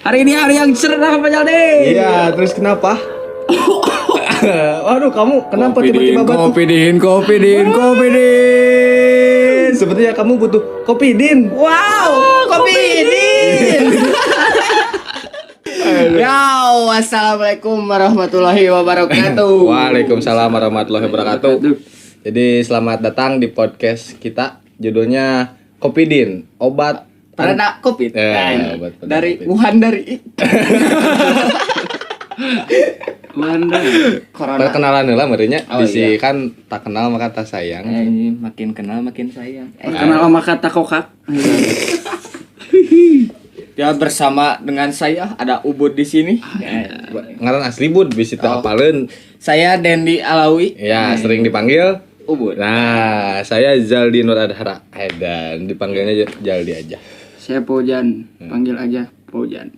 Hari ini hari yang cerah Pak Jaldi. Iya, terus kenapa? Waduh, kamu kenapa tiba-tiba batuk? Kopi din. Sepertinya kamu butuh kopi din. Wow, kopi din. Yo, assalamualaikum warahmatullahi wabarakatuh. Waalaikumsalam warahmatullahi wabarakatuh. Jadi selamat datang di podcast kita. Judulnya Kopi Din, obat Pereda COVID. obat Dari COVID. Wuhan dari Wuhan dari Corona. Perkenalan lah merinya. Oh, Bisi iya. kan tak kenal maka tak sayang. Ini makin kenal makin sayang. Kenal sama kata kokak. Ya bersama dengan saya ada Ubud di sini. Ngaran asli bud bisi teu Oh. apaleun. Saya Dendi Alawi. Ya, sering dipanggil. Ubud. Nah, saya Zaldi Nur Adhara. Dan dipanggilnya Jaldi aja. Saya Pojan, panggil aja Pojan.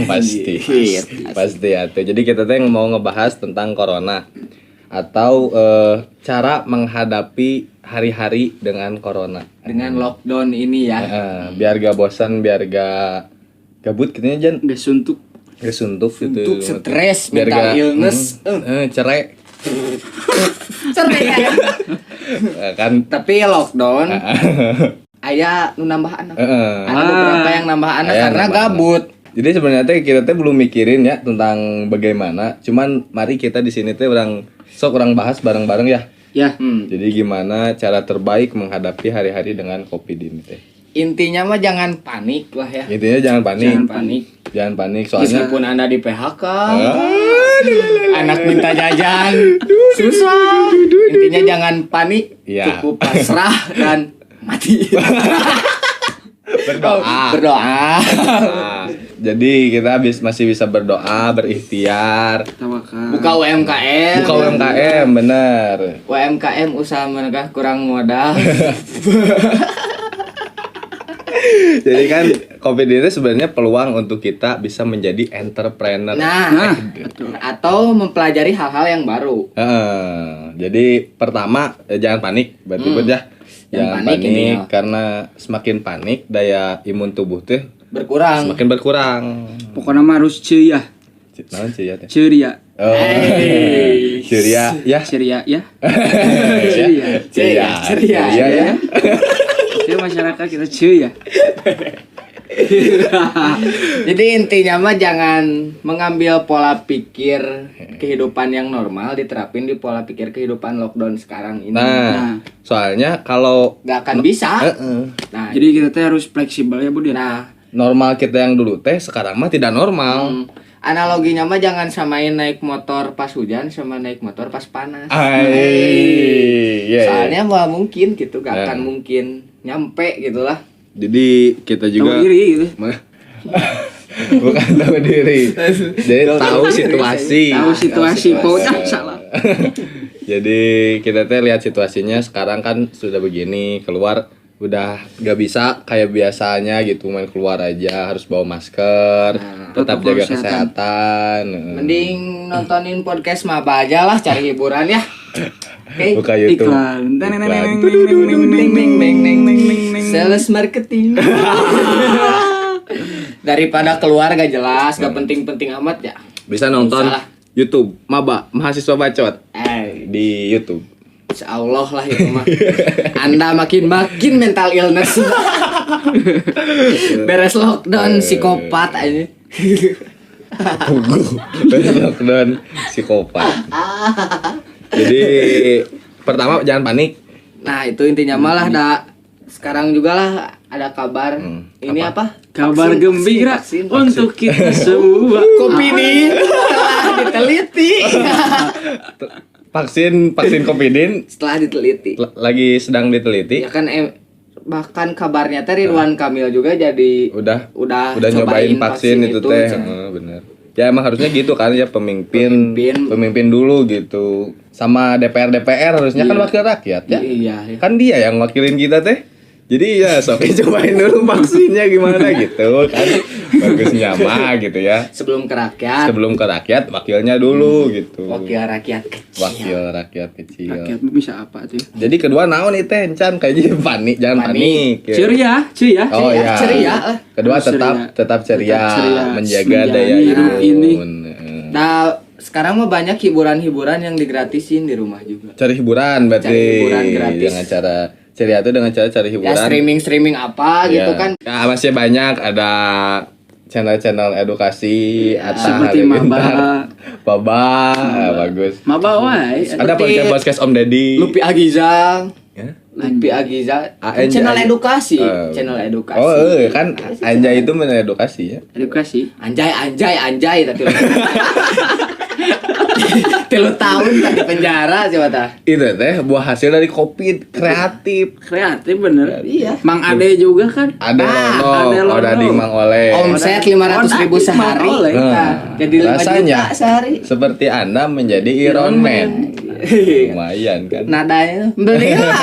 Pasti. Anjir. Pasti atuh. Jadi kita teh mau ngebahas tentang corona atau cara menghadapi hari-hari dengan corona. Dengan lockdown ini ya. Biar gak bosan, biar gak gabut gitu Jan. Gak suntuk. Gak suntuk gitu. Untuk stres, Biar mental gak- illness. Cerai. Cerai ya. Kan Tapi lockdown aya nu nambah anak. Ada beberapa yang nambah anak Aya karena nambah gabut. Jadi sebenarnya teh kita teh belum mikirin ya tentang bagaimana. Cuman mari kita di sini teh orang bahas bareng-bareng ya. Ya, Jadi gimana cara terbaik menghadapi hari-hari dengan COVID ini teh? Intinya mah jangan panik lah ya. Intinya jangan panik. Jangan panik. Jangan panik soalnya Meskipun Anda di PHK, Ah, anak minta jajan, susah. Intinya jangan panik, Iya. cukup pasrah dan mati. berdoa. Berdoa. Nah, jadi kita masih bisa berdoa, berikhtiar, tawakal. Buka UMKM. buka UMKM, bener. UMKM usaha menengah kurang modal. Jadi kan COVID ini sebenarnya peluang untuk kita bisa menjadi entrepreneur. Nah, betul. atau mempelajari hal-hal yang baru. Jadi pertama jangan panik, berarti Bud ya. Jangan panik panik, ini, ya. karena semakin panik daya imun tubuh tuh Berkurang. semakin berkurang. Pokoknya mah harus ceria, Naon sih ya teh? ceria, Oh. Hey. Ceria ya. ceria ya. Ceria. Ceria. Ya. Ya masyarakat kita ceria. Jadi intinya mah jangan mengambil pola pikir kehidupan yang normal diterapin di pola pikir kehidupan lockdown sekarang ini. Nah, soalnya kalau Gak akan bisa. Nah, Jadi kita teh harus fleksibel ya Bud ya. nah normal kita yang dulu teh sekarang mah tidak normal. analoginya mah jangan samain naik motor pas hujan sama naik motor pas panas. Iya. Soalnya nggak mungkin gitu, gak Ya. akan mungkin nyampe gitulah. Jadi kita Tahu juga diri gitu. bukan tahu diri. Jadi tahu situasi. Tahu situasi Pojan salah. Jadi kita teh lihat situasinya sekarang kan sudah begini, keluar udah gak bisa kayak biasanya gitu, main keluar aja harus bawa masker, tetap protokol jaga kesehatan. kesehatan. Mending nontonin podcast maba aja lah, cari hiburan ya. Oke. Buka YouTube. Iklan. Sales marketing. Daripada keluar gak jelas, gak penting-penting amat ya. Bisa nonton Salah. YouTube Maba Mahasiswa Bacot di YouTube. Insya Allah lah itu mah. Anda makin mental illness. Beres lockdown psikopat aja. Lockdown psikopat. Jadi pertama jangan panik. Nah itu intinya malah sekarang juga lah ada kabar. Ini apa? Kabar Vaksin, gembira vaksin. untuk kita semua. Kopi nih telah diteliti. Vaksin COVID Setelah diteliti. lagi sedang diteliti. Ya kan bahkan kabarnya teh Ridwan Kamil juga jadi Udah udah nyobain cobain vaksin itu teh. cen. Bener. Ya emang harusnya gitu kan ya, pemimpin dulu gitu. Sama DPR harusnya kan wakil rakyat ya. Iya. Kan dia yang wakilin kita teh. Jadi ya sok cobain dulu vaksinnya gimana gitu kan. Bagusnya mah gitu ya. Sebelum ke rakyat. Sebelum ke rakyat, wakilnya dulu gitu. Wakil rakyat kecil. Wakil rakyat kecil. Rakyat bisa apa tuh? Jadi kedua naon itu Encan kayaknya panik, jangan panik. Ya. Ceria, ceria. Oh ya. Ceria. Kedua Ceria. tetap ceria, Tetap ceria. menjaga daya Menjalani ini. imun. Nah, sekarang mah banyak hiburan-hiburan yang digratisin di rumah juga. Cari hiburan berarti. Cari hiburan gratis. Dengan cara ceria itu dengan cara cari hiburan. Ya streaming apa Iya. gitu kan. Ya, masih banyak ada channel-channel edukasi atau Seperti Maba. bagus. Maba wae. Ada podcast Om Deddy. Lupi Agiza. Ya? Lupi Agiza. ANJ. Channel edukasi. Oh. Channel edukasi. Oh, kan Anjay itu mengedukasi ya. Edukasi. Anjay tapi Tilu tahun tak di penjara coba tah. Itu teh buah hasil dari Covid, kreatif. Kreatif bener. Iya. Mang Ade juga kan. Ada Ade Lono, Lono. Dading Mang Oleh. Omset 500.000 sehari. Mang Oleh. Nah, jadi 5 rasanya juta sehari. seperti Anda menjadi Iron Man. Lumayan kan. Nadanya belilah.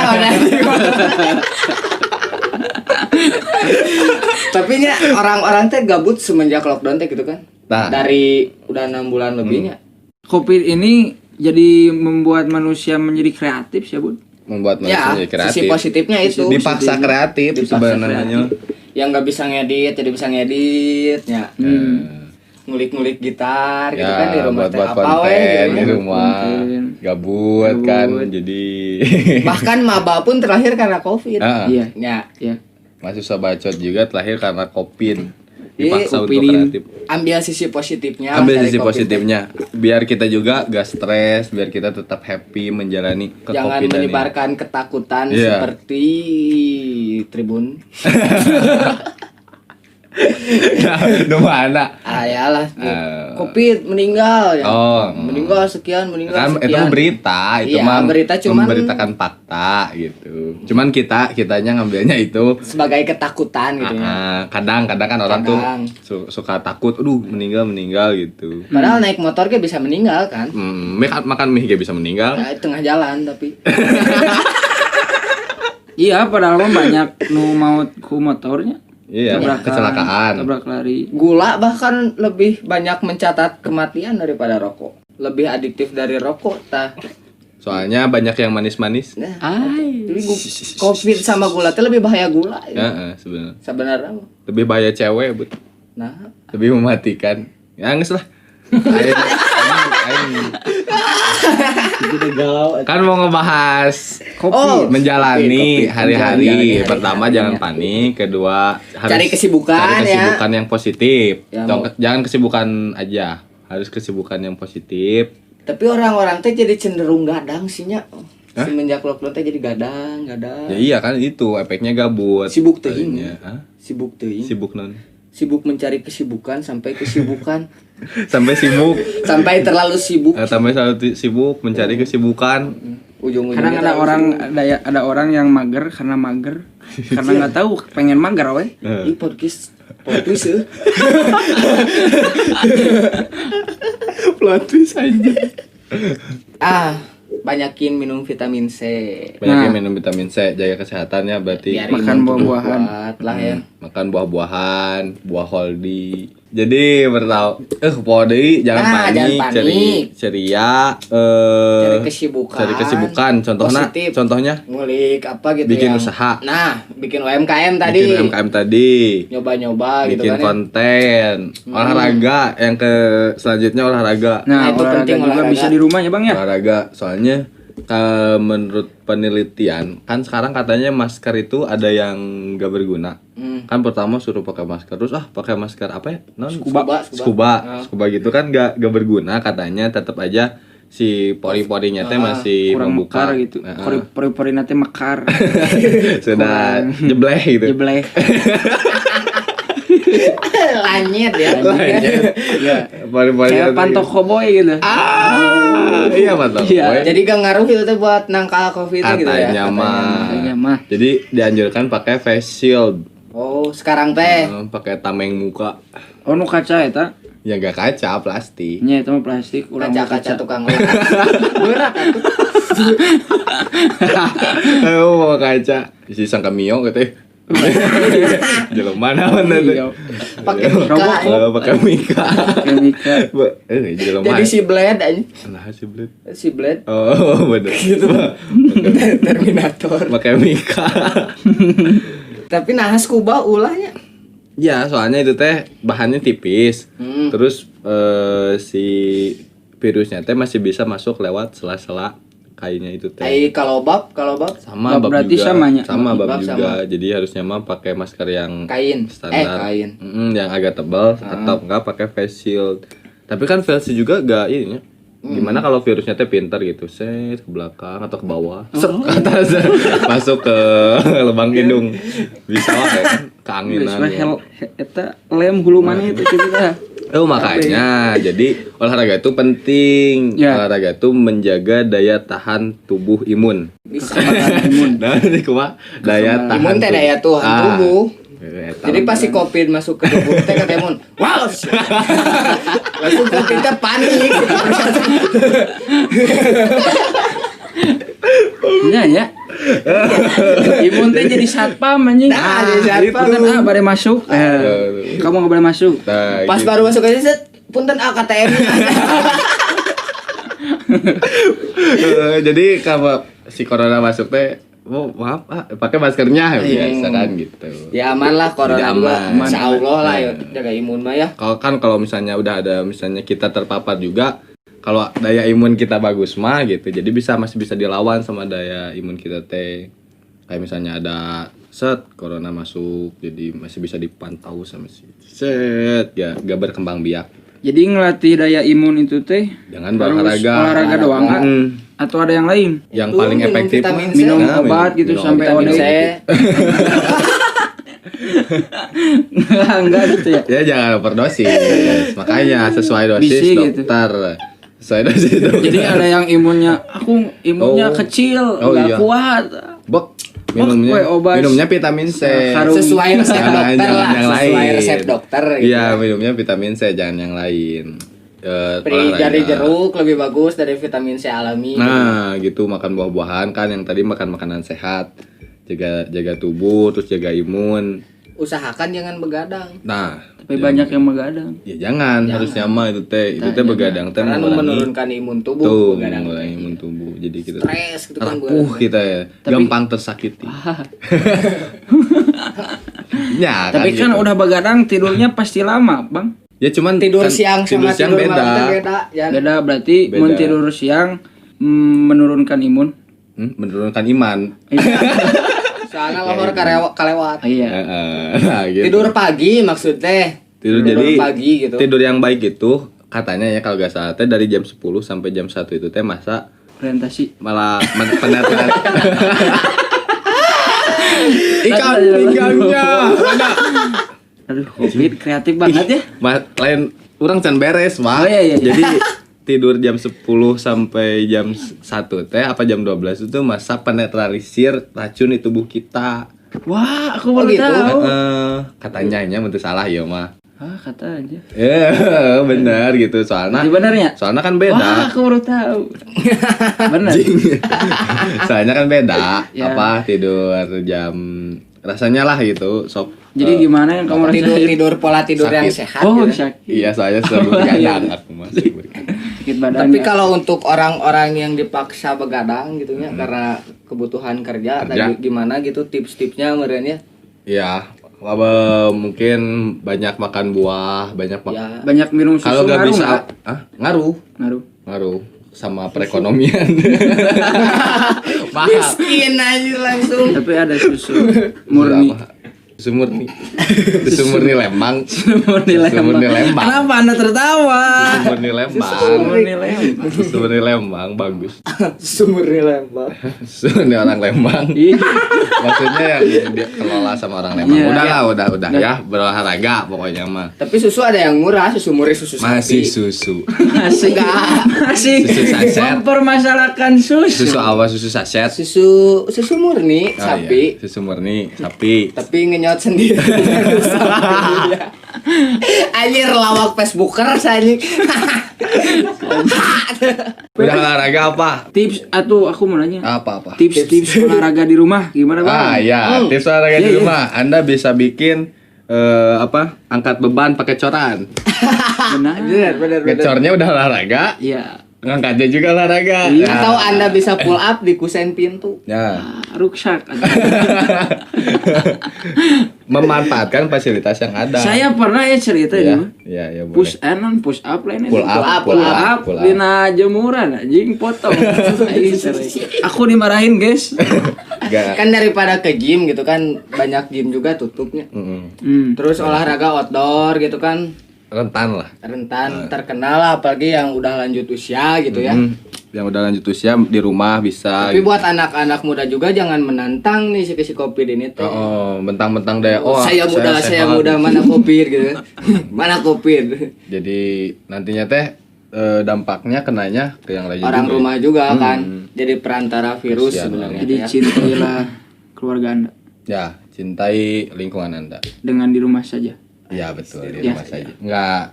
Tapi nya orang-orang teh gabut semenjak lockdown teh gitu kan. Nah. Dari udah 6 bulan lebihnya. Covid ini jadi membuat manusia menjadi kreatif sih, Bun. Membuat manusia Ya, menjadi kreatif. sisi positifnya itu. Dipaksa kreatif Dipaksa sebenarnya. Yang nggak bisa ngedit jadi bisa ngedit ya. Ngulik-ngulik gitar gitu kan di rumah teh buat apa we konten gitu di kan. rumah. Gabut kan jadi Bahkan maba pun terakhir karena Covid. Iya. Iya. Ya. Iya. mahasiswa bacot juga terakhir karena Covid. Jadi, Dipaksa untuk Covidin. kreatif. Ambil sisi positifnya. Ambil dari sisi Covid. positifnya biar kita juga gak stres, biar kita tetap happy menjalani Jangan ke-Covidan ini. menyebarkan ketakutan Iya. seperti Tribun. Di mana? Ayalah. Eh. Covid meninggal ya. Oh. Meninggal sekian, meninggal Kan itu sekian. berita, itu Iya, mah berita cuman- memberitakan fakta gitu. Cuman kitanya ngambilnya itu Sebagai ketakutan gitu ya. kadang-kadang kan orang Kadang. tuh suka takut, aduh meninggal gitu. Padahal naik motor ke bisa meninggal kan. Makan mie kayak bisa meninggal. Nah, tengah jalan tapi. Iya, padahal mah banyak nu maut ku motornya. Iya, Tabrakan, kecelakaan. Tabrak lari. Gula bahkan lebih banyak mencatat kematian daripada rokok. Lebih adiktif dari rokok tah. Soalnya banyak yang manis-manis. Nah, Ai. jadi Covid sama gula itu lebih bahaya gula Ya, ya. sebenarnya. Sebenarnya. Lebih bahaya cewek, Bu. Nah, Lebih mematikan. Ya, geus lah. Aing. Kan mau ngebahas Oh, menjalani Covid. hari-hari. Menjalani Pertama hari-hari. jangan panik, kedua harus Cari kesibukan, cari kesibukan yang positif. Ya, Jangan kesibukan aja, harus kesibukan yang positif. tapi orang-orang teh jadi cenderung gadang sih nya. Semenjak lockdown teh jadi gadang. Ya iya kan itu efeknya gabut. Sibuk teuing. Tadinya. Hah? Sibuk teuing. Sibuk non. Sibuk mencari kesibukan sampai kesibukan. Sampai sibuk. Sampai terlalu sibuk. Sampai selalu sibuk mencari kesibukan. Ujung-ujungnya Kadang ada terlalu orang sibuk. ada orang yang mager karena mager. Karena nggak tahu pengen mager we. Ih, podcast ya. Plot twist aja. Banyakin minum vitamin C. Banyak yang Nah. minum vitamin C, jaga kesehatannya berarti. Biar Makan imun tubuh buah-buahan. kuat lah ya. Makan buah-buahan, buah holdi. Jadi bertahu poho deui jangan Nah, panik, jangan panik. ceria, Cari kesibukan. cari kesibukan. Positif. Contohnya Ngulik apa gitu bikin yang- usaha. Nah, bikin UMKM tadi. bikin UMKM tadi, Nyoba-nyoba gitu bikin kan. Ya. konten, olahraga, yang ke selanjutnya olahraga. Nah, Nah, itu olahraga penting, juga olahraga. bisa di rumah ya, Bang ya. Olahraga, soalnya menurut penelitian kan sekarang katanya masker itu ada yang gak berguna. Kan pertama suruh pakai masker, terus pakai masker apa ya? Scuba gitu kan gak berguna katanya, tetap aja si pori-porinya teh masih Kurang membuka mekar gitu. Pori-pori nanti mekar. sudah jebleh gitu. Jebleh. Lanyet ya. Ya. Pori-porinya Kayak pantok cowboy gitu. iya pantok. Iya. Boy. Jadi gak ngaruh itu teh buat nangkal Covid gitu ya. Katanya mah. Katanya mah. Jadi dianjurkan pakai face shield. Oh, sekarang teh. Pakai tameng muka. Oh, nu kaca eta. Ya gak kaca, plastik. Nya itu mah plastik, urang mah Kaca-kaca tukang berak atuh. Oh, mau kaca. isi sangka mio gitu. Jelema mana teh. Pakai mika. Pakai mika. Jelema. Jadi si Blade aja. Nah, si Blade. Si Blade. Oh, bener. Gitu. Terminator. Pakai mika. Tapi nah scuba ulahnya. Ya, soalnya itu teh bahannya tipis. Terus si virusnya teh masih bisa masuk lewat sela-sela kainnya itu teh. Kalau bab Sama bab berarti juga. samanya. Sama bab Bab juga. sama. Jadi harusnya mah pakai masker yang kain. standar. Kain. Yang agak tebal atau enggak pakai face shield. Tapi kan face shield juga enggak ini. Gimana kalau virusnya teh pintar gitu, set ke belakang atau ke bawah, set ke atas, masuk ke lubang hidung, bisa lah ya kan, keanginan. Eta lem hulu mana itu kita. Makanya jadi olahraga itu penting. Ya. Olahraga itu menjaga daya tahan tubuh imun. Bisa. Nah, ini kumaha daya tahan Imun teh daya tahan tubuh. Eta. Jadi pas si Covid masuk ke tubuh teh kata imun, wow. Langsung Covid teh panik. Iya ya. Imun teh jadi satpam anjing. Nah, jadi satpam. Punten bare masuk. Kamu enggak boleh masuk. Nah, Pas gitu. baru masuk aja set, punten KTM. Jadi kalau si corona masuk teh, maaf pakai maskernya biasa kan gitu. Ya aman lah corona Jadi juga. aman. Insyaallah lah ya jaga imun mah ya. Kalau misalnya udah ada misalnya kita terpapar juga, kalau daya imun kita bagus mah gitu, jadi masih bisa dilawan sama daya imun kita teh. Kayak misalnya ada corona masuk, jadi masih bisa dipantau sama si ya gak berkembang biak. Jadi ngelatih daya imun itu teh Jangan harus berolahraga doang nggak? Atau ada yang lain? Yang Tuh, paling minum efektif vitamin mah C. Minum Nah, obat gitu minum sampai vitamin OD. C. Enggak gitu ya. Ya jangan overdosis. Makanya sesuai dosis Bisi gitu. dokter. Sesuai dosis dokter. Jadi ada yang imunnya Oh. kecil, Oh, nggak iya. kuat. Bok, minumnya Kue obat. minumnya vitamin C. Harum. Sesuai resep Jangan dokter lah, yang sesuai lain. resep dokter gitu. Iya, minumnya vitamin C, jangan yang lain. Dari jeruk lebih bagus dari vitamin C alami. Nah, gitu makan buah-buahan kan, yang tadi makan makanan sehat. Jaga tubuh, terus jaga imun. Usahakan jangan begadang. Nah, Tapi banyak yang begadang. ya jangan, harusnya mah itu teh begadang teh Karena mengurangi menurunkan imun tubuh tuh, begadang. mengurangi imun tubuh. Jadi kita Stres gitu kan rapuh kita ya, gampang tersakiti. Ya, Tapi kan gitu. udah begadang tidurnya pasti lama, Bang. Ya cuman Tidur kan siang sama tidur beda. malam teh beda. Ya. Beda berarti Beda. mun tidur siang menurunkan imun. Menurunkan iman. Soalnya lohor kalewat. Iya. Nah, gitu. Tidur pagi maksudnya. Tidur jadi pagi gitu. Tidur yang baik itu katanya ya kalau gak salah teh dari jam 10 sampai jam 1 itu teh masa Orientasi. malah penetran. Ikan pinggangnya. Mana? Aduh, Covid kreatif banget ya. Lain orang can beres, mah. Oh, iya. Jadi tidur jam 10 sampai jam 1 teh apa jam 12 itu masa penetralisir racun di tubuh kita. Wah, aku baru gitu? tahu. Katanya nya mentu salah ya mah. Kata aja. Ya, benar gitu soalnya. Sebenarnya. Soalnya kan Wah, beda. aku baru tahu. Benar. Soalnya kan beda. Ya. Apa tidur jam rasanya lah gitu. Sok. Jadi gimana yang kamu rasain? Tidur pola tidur yang Sakit. sehat. Oh, gitu. sakit. Iya, soalnya selalu begadang aku masih begadang. Sakit badan. Tapi kalau untuk orang-orang yang dipaksa begadang gitu ya karena kebutuhan kerja. Tadi gimana gitu tips-tipsnya merenya? Ya, mungkin banyak makan buah, Ya. banyak minum susu Kalau nggak ngaruh bisa, nggak? ngaruh Ngaruh. sama perekonomian. Mahal. Miskin aja langsung. Tapi ada susu murni. Susu murni. Susu murni Lembang. Murni Susu murni Lembang. Kenapa Anda tertawa? Susu murni Lembang. Murni Lembang. Susu murni Lembang bagus. Sumur lembang. Susu murni orang Lembang. Ih, Maksudnya yang dia kelola sama orang Lembang. Iya. Udah ya, berolahraga pokoknya mah. Tapi susu ada yang murah, susu murni, susu sapi. Masih susu. masih masih Susu saset. mempermasalahkan susu. Susu apa? Susu saset. Susu murni Oh, sapi. iya. Susu murni sapi. Tapi ngenyot sendiri. Anjir lawak Facebooker saya. Udah olahraga apa? Tips atau aku mau nanya. Apa? Tips olahraga di rumah gimana Bang? Ya, tips olahraga di rumah. Anda bisa bikin angkat beban pakai coran. Benar. Ngecornya udah olahraga, Iya. ngangkatnya juga olahraga. Iya. Ya. Atau Anda bisa pull up di kusen pintu. Ya. Ruksak. Memanfaatkan fasilitas yang ada. Saya pernah ya cerita ya, gitu. ya boleh. Push up lainnya. Pull up. Dina jemuran anjing potong. Aing sering. Aku dimarahin, guys. Gak. Kan daripada ke gym gitu kan, banyak gym juga tutupnya. Terus olahraga outdoor gitu kan, Rentan lah. rentan terkenal lah, apalagi yang udah lanjut usia gitu ya. Yang udah lanjut usia di rumah bisa. Tapi buat anak-anak muda juga jangan menantang nih si Covid ini tuh. Mentang-mentang deh. Saya muda sehat. mana Covid gitu. Mana Covid. Jadi nantinya teh dampaknya kenanya ke yang lain Orang juga. rumah juga kan. Jadi perantara virus Kasihan sebenarnya. Jadi ya. cintailah keluarga Anda Ya, cintai lingkungan Anda. dengan di rumah saja. Ya betul, di Ya. rumah saja.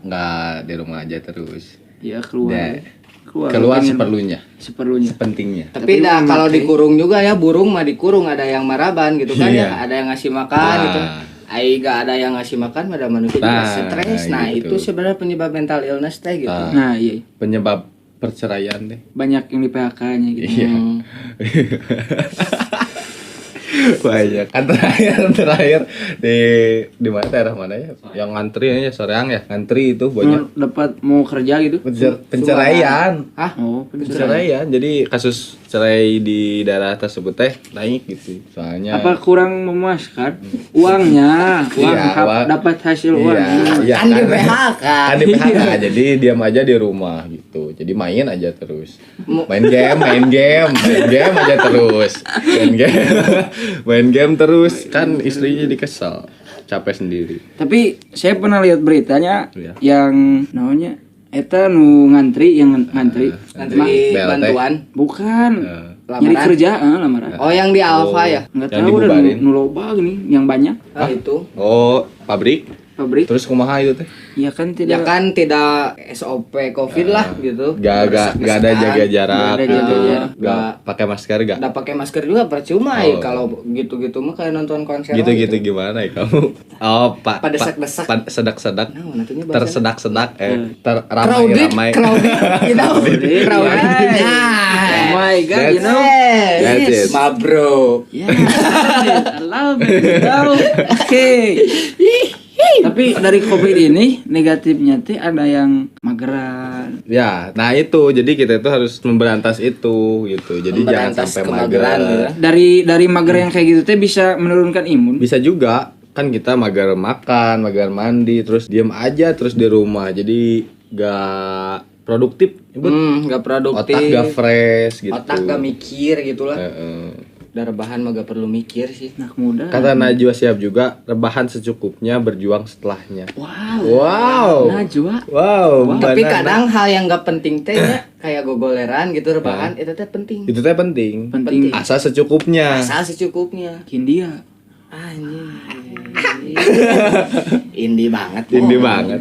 Nggak di rumah aja terus. Ya keluar. Ya. Keluar pengen seperlunya, seperlunya. pentingnya. Tapi dah kalau dikurung juga ya, burung mah dikurung, ada yang maraban gitu kan Iya. ya, ada yang ngasih makan Nah. gitu. Ai gak ada yang ngasih makan, pada manusia juga Nah, stres. Nah, gitu. itu sebenarnya penyebab mental illness teh gitu. Nah. Nah, iya. Penyebab perceraian deh. Banyak yang di PHK-nya gitu. Iya. Banyak. Kan terakhir di mana, daerah mana ya? Yang ngantri aja soreang ya. Ngantri itu banyak Dapat mau kerja gitu. penceraian. Hah? Oh, Penceraian. Jadi kasus cerai di daerah tersebut teh naik gitu. Soalnya apa kurang memuaskan uangnya, Iya, uang. dapat hasil uang. Iya, Kan di PHK. Kan di PHK, jadi diam aja di rumah gitu. Jadi main aja terus. Main game aja terus. Main game terus, kan istrinya jadi kesel. Capek sendiri. Tapi saya pernah lihat beritanya Iya. yang namanya eta nu ngantri Ngantri BLT. bantuan. bukan nyari Lamaran. kerja, lamaran. Oh, yang di Alfa ya? Enggak yang tahu udah dibubarin. nu loba gini yang banyak Ah, itu. Oh, pabrik. pabrik. Terus kumaha itu teh? Ya kan Ya tidak kan tidak SOP Covid lah gitu. Gak ada jaga jarak Nggak ada gitu. jaga jarak. Gak pakai masker gak? Nggak pakai masker juga percuma ya, kalau gitu-gitu mah kayak nonton konser. Gitu-gitu gimana ya kamu? Oh, Pada desak-desak. sedak-sedak. Nah, natunya bahasa. Tersedak-sedak Crowded, ramai. crowded, you know, crowded. Oh Nah, my god, you know. That's it. ma bro. Ya, I love it. You know. Oke. Tapi dari Covid ini negatifnya teh ada yang mageran. Ya, nah itu. Jadi kita itu harus memberantas itu gitu. Jadi Memberantas jangan sampai kemageran, mager. ya. Dari mager yang kayak gitu teh bisa menurunkan imun. Bisa juga kan kita mager makan, mager mandi, terus diem aja terus di rumah. Jadi gak produktif. Nggak produktif. Otak gak fresh gitu. Otak gak mikir gitulah. Heeh. Udah rebahan mah gak perlu mikir sih. Anak muda. Kata Najwa Shihab juga, rebahan secukupnya, berjuang setelahnya. Wow. Wow. Najwa. Wow. Tapi banana. kadang hal yang gak penting teh ya, kayak gogoleran gitu rebahan itu teh penting. Itu teh penting. Penting. Asal secukupnya. Asal secukupnya. Hindia. Anjing. Indie banget. Indie banget.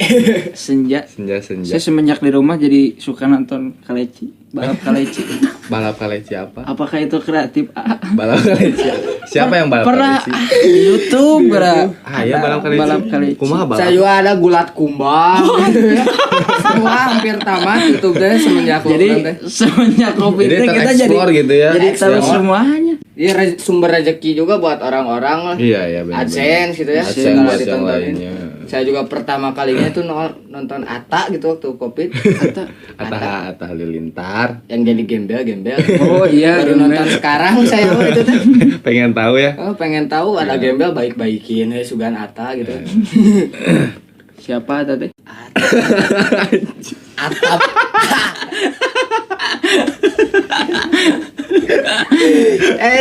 Senja. Senja-senja. Saya semenjak di rumah jadi suka nonton kaleci, balap kaleci. Balap kaleci apa? Apakah itu kreatif? Balap kaleci. Siapa yang balap Pernah kaleci? di YouTube pernah. Ah, ya balap kaleci. Balap kaleci. Kumaha balap? Saya juga ada gulat kumbang. Semua hampir tamat YouTube deh semenjak Jadi lockdown teh. semenjak Covid Jadi teh kita jadi tereksplor gitu ya. Jadi tahu Semua. semuanya. Iya, sumber rezeki juga buat orang-orang lah. Iya, iya benar. AdSense gitu ya. AdSense segala buat yang ditontonin. lainnya. Saya juga pertama kalinya tuh nonton Atta gitu waktu Covid. Atta Halilintar. Yang jadi gembel-gembel. Oh iya, Baru gembel. nonton sekarang saya itu teh. Pengen tahu ya? Oh, pengen tahu ada gembel baik-baikin sugan Atta gitu. Siapa tadi? Atap.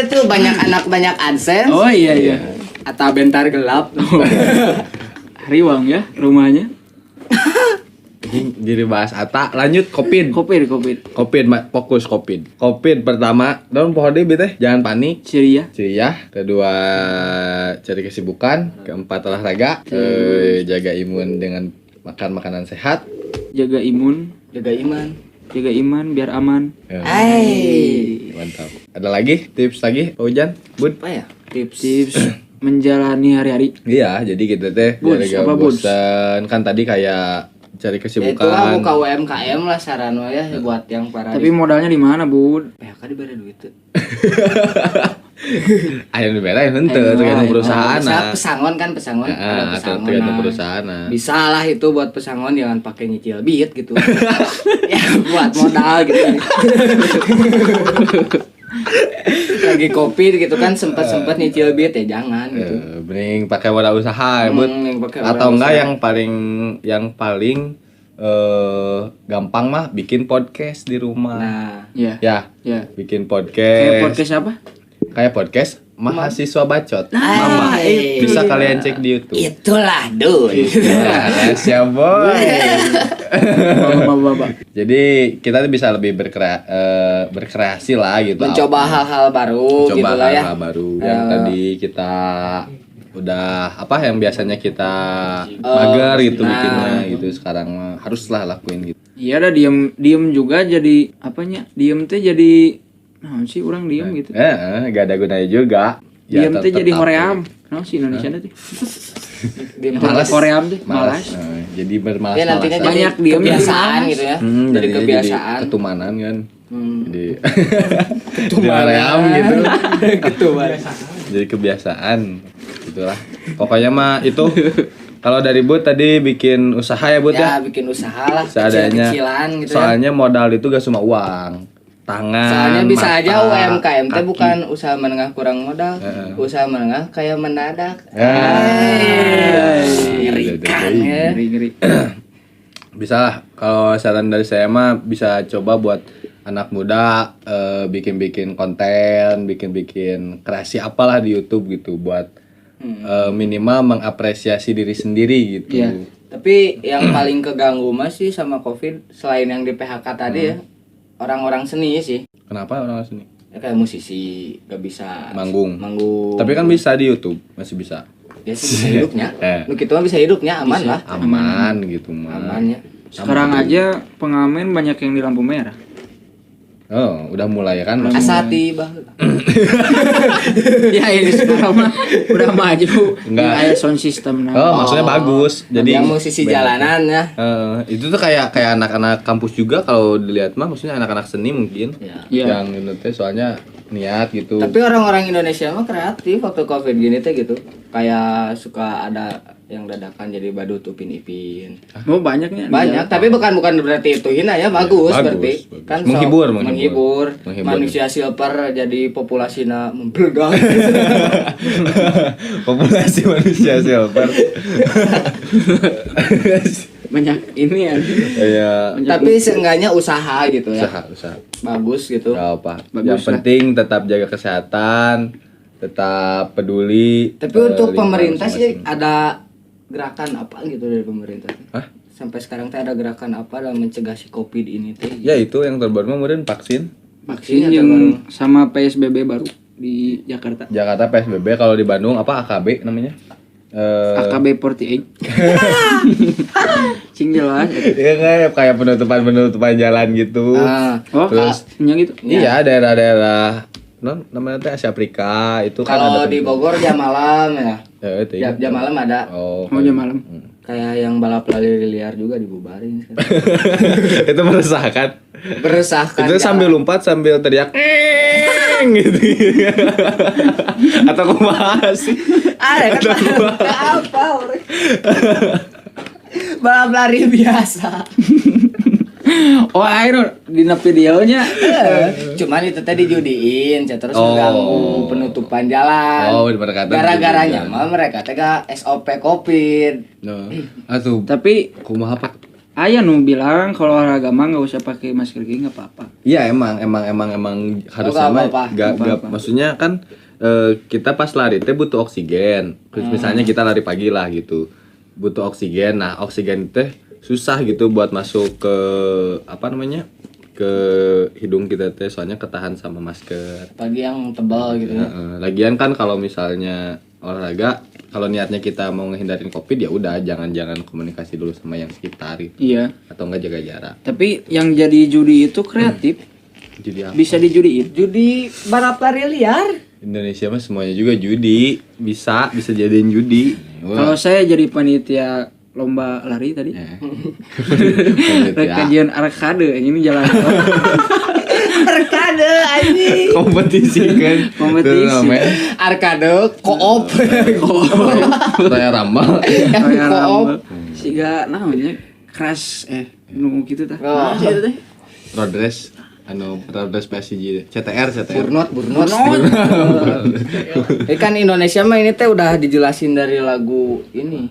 Itu banyak anak banyak AdSense. Oh iya iya. Atta bentar gelap. Riwang ya rumahnya. Jadi bahas Atta, lanjut Covid. Covid. Fokus Covid. Covid pertama, daun pohon deui teh, jangan panik. Ceria. Ceria, kedua cari kesibukan, keempat olahraga, jaga imun dengan makan makanan sehat, Jaga imun Jaga iman. Jaga iman biar aman. Hai. Mantap. Ada lagi tips lagi Pak Ujan? Bud? Apa ya? Tips menjalani hari-hari. Iya, jadi kita teh Buds, biar apa gak buds? bosan. Kan tadi kayak cari Ya itu lah kesibukan. buka UMKM lah saran ya buat yang para Tapi modalnya di mana, Bud? PHK diberi duit tuh. Aya nu bere henteu tergantung perusahaan. Bisa pesangon kan pesangon. Heeh, Ada pesangon. tergantung Nah. perusahaan. Bisa lah itu buat pesangon jangan pakai nyicil beat gitu. Ya buat modal gitu. Lagi kopi gitu kan sempat nyicil beat ya jangan gitu. Mending pakai modal usaha ya, Bud. Yang pakai Atau modal enggak usaha. yang paling gampang mah bikin podcast di rumah. Nah, Ya. Ya, Ya. bikin Kayak podcast. podcast apa? Kayak podcast mahasiswa bacot. Nah, Mama, itu bisa dia. kalian cek di YouTube. itulah dul. Nah, rahasia boy. Bapak-bapak. Jadi kita tuh bisa lebih berkreasi lah gitu. Mencoba hal-hal baru Coba gitu lah ya. hal baru yang tadi kita udah apa yang biasanya kita mager gitu nah. bikinnya gitu sekarang mah haruslah lakuin gitu. Iya dah diem juga jadi apanya? Diem teh jadi nah sih orang diem gitu. Gak ada gunanya juga. Ya, Diem teh jadi tetap- hoream. Nah sih Indonesia teh. Di Malas. Hoream teh Malas. malas. Jadi bermalas. Ya nantinya jadi Banyak diem kebiasaan jadi gitu ya. jadi Jadi kebiasaan. ketumanan kan. Hmm. Jadi ketumanan gitu. Ketumanan. Jadi kebiasaan gitulah. Pokoknya mah itu kalau dari Bud tadi bikin usaha ya Bud ya. Ya bikin usaha lah Seadanya. kecil-kecilan gitu ya. Soalnya modal itu gak cuma uang, tangan. Soalnya bisa aja mata, UMKM teh kaki. bukan usaha menengah kurang modal, usaha menengah kayak mendadak. Ngerikan ya. Ngeri-ngeri. Bisa lah kalau saran dari saya mah bisa coba buat anak muda bikin-bikin konten, bikin-bikin kreasi apalah di YouTube gitu buat minimal mengapresiasi diri sendiri gitu. Iya. Tapi yang paling keganggu mah sih sama Covid selain yang di PHK tadi ya, orang-orang seni sih. Kenapa orang sini? Ya kayak musisi gak bisa Manggung. Manggung. Tapi kan bisa di YouTube, masih bisa. Ya sih bisa hidupnya. Eh. Lu gitu mah bisa hidupnya aman lah. Aman gitu mah. Aman ya. Sekarang aja pengamen banyak yang di lampu merah. Oh, udah mulai kan? Asa tiba. Ya ini sekarang mah udah maju. Enggak. Kayak sound system nah. Oh, maksudnya bagus. Jadi Yang musisi jalanan ya. itu tuh kayak anak-anak kampus juga kalau dilihat mah maksudnya anak-anak seni mungkin. Ya. Iya. Yang itu teh soalnya niat gitu. Tapi orang-orang Indonesia mah kreatif waktu Covid gini teh gitu. Kayak suka ada yang dadakan jadi badut Upin Ipin. Oh banyaknya. Banyak, tapi bukan berarti itu hina ya, bagus, bagus, berarti. bagus. Kan Menghibur. menghibur. Manusia silver jadi populasinya membludak. Populasi manusia silver. Banyak ini ya. Ya, Tapi seenggaknya usaha gitu ya. usaha. Bagus gitu. Gak apa. Bagus Yang lah. penting tetap jaga kesehatan, tetap peduli. Tapi ke untuk lingkungan pemerintah sih masing-masing. ada gerakan apa gitu dari pemerintah? Hah? Sampai sekarang teh ada gerakan apa dalam mencegah si Covid ini teh? Ya itu yang terbaru mah kemudian vaksin. Vaksin yang sama PSBB baru di Jakarta. Jakarta PSBB, kalau di Bandung apa AKB namanya? AKB 48. Sing jelas. Iya kayak penutupan jalan gitu. Ah, Oh, Terus- yang gitu. Iya, daerah-daerah namanya teh Asia Afrika itu kan kalau ada di Bogor jam malam ya. Ya, itu ya. Jam malam ada. Oh, Oh, jam malam. Kayak yang balap lari liar juga dibubarin sekarang. itu meresahkan. Beresahkan. Itu sambil lompat sambil teriak gitu. Atau kumaha sih? ada kan apa orang. Balap lari biasa. Oh, akhirnya di videonya Cuman itu tadi judiin, terus Oh. mengganggu penutupan jalan. Oh, mereka teh Gara-garanya judiin. mah mereka teh SOP Covid. No. Atuh, tapi kumaha Pak? aya nu bilang kalau olahraga mah nggak usah pakai masker gini nggak apa-apa. Iya emang harusnya mah apa-apa. gak maksudnya kan kita pas lari teh butuh oksigen. Terus misalnya kita lari pagi lah gitu. Butuh oksigen. Nah, oksigen teh susah gitu buat masuk ke apa namanya? Ke hidung kita teh soalnya ketahan sama masker. Pagi yang tebal gitu ya. Lagian kan kalau misalnya olahraga kalau niatnya kita mau ngehindarin COVID ya udah jangan komunikasi dulu sama yang sekitar gitu. Iya. Atau enggak jaga jarak. Tapi yang jadi judi itu kreatif. Judi apa? Bisa dijudiin. Judi balap lari liar. Indonesia mah semuanya juga judi, bisa jadiin judi. Kalau saya jadi panitia lomba lari tadi. Panitia. Kajian arcade ini jalan tol. Arkade anjing. Kompetisi kan. Kompetisi. Itu namanya Arkade koop. Raya Rambal. Kayak Koop. siga namanya crash nu gitu tah. Oh. Nah, gitu teh. Road race road race PSG CTR. Burnot. Kan Indonesia mah ini teh udah dijelasin dari lagu ini.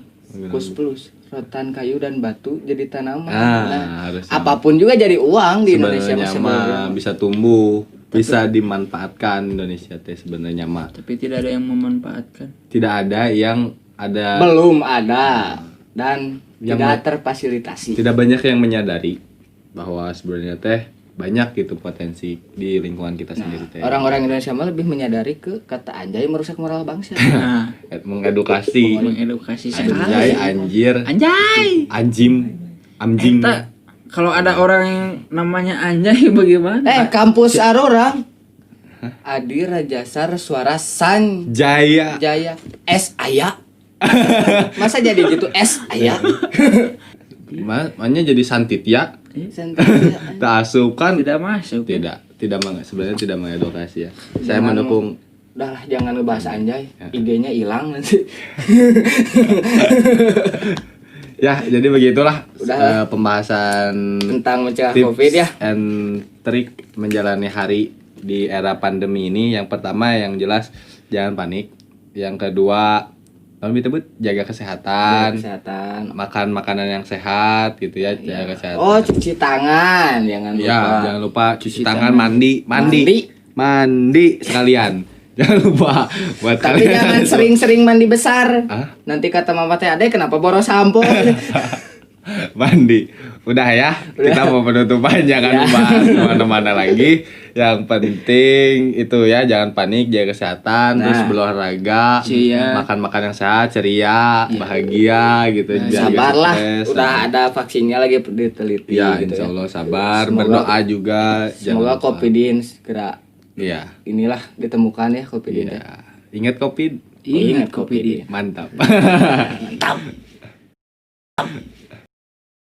Kus Plus. Rotan kayu dan batu jadi tanaman. Harusnya. Apapun juga jadi uang di Indonesia Sebenarnya mah. mah bisa tumbuh, bisa dimanfaatkan Indonesia teh sebenarnya mah. Tapi tidak ada yang memanfaatkan. Tidak ada yang ada Belum ada dan Yang tidak terfasilitasi. tidak banyak yang menyadari bahwa sebenarnya teh banyak gitu potensi di lingkungan kita sendiri teh. Orang-orang Indonesia mah lebih menyadari ke kata anjay merusak moral bangsa. Nah, Mengedukasi. mengedukasi Anjay, sekali. anjir, Anjay. amjing. Kalau ada orang yang namanya Anjay bagaimana? Kampus Arorang. Adi Rajasar Suara Jaya. Jaya S Aya. Masa jadi gitu S Aya? Makanya jadi Santitya. Santai. Tak asup kan? Tidak masuk. Sebenarnya tidak mengedukasi ya. Saya mendukung. Udahlah jangan ngebahas anjay. IG-nya hilang nanti. Ya, jadi begitulah Udah. Pembahasan Tentang mencegah tips Covid ya. and trik menjalani hari di era pandemi ini. Yang pertama yang jelas jangan panik. Yang kedua, jaga kesehatan. Makan makanan yang sehat gitu ya, jaga kesehatan. Oh, cuci tangan, jangan lupa. Ya, jangan lupa cuci tangan, mandi sekalian. Jangan lupa buat Tapi kalian. jangan sering-sering mandi besar. Hah? Nanti kata mama teh, "Adek, kenapa boros sampo?" Mandi. Udah ya, kita mau penutupan, jangan bahas kemana-mana lagi. Yang penting itu ya, jangan panik, jaga kesehatan, terus berolahraga, makan yang sehat, ceria, bahagia gitu. Sabarlah, udah ada vaksinnya lagi diteliti. Ya, gitu insya Allah sabar, berdoa juga. Semoga Covidin segera Iya. inilah ditemukan ya Covidin. Iya. Ingat Covid? Ingat Covidin. Mantap. Mantap.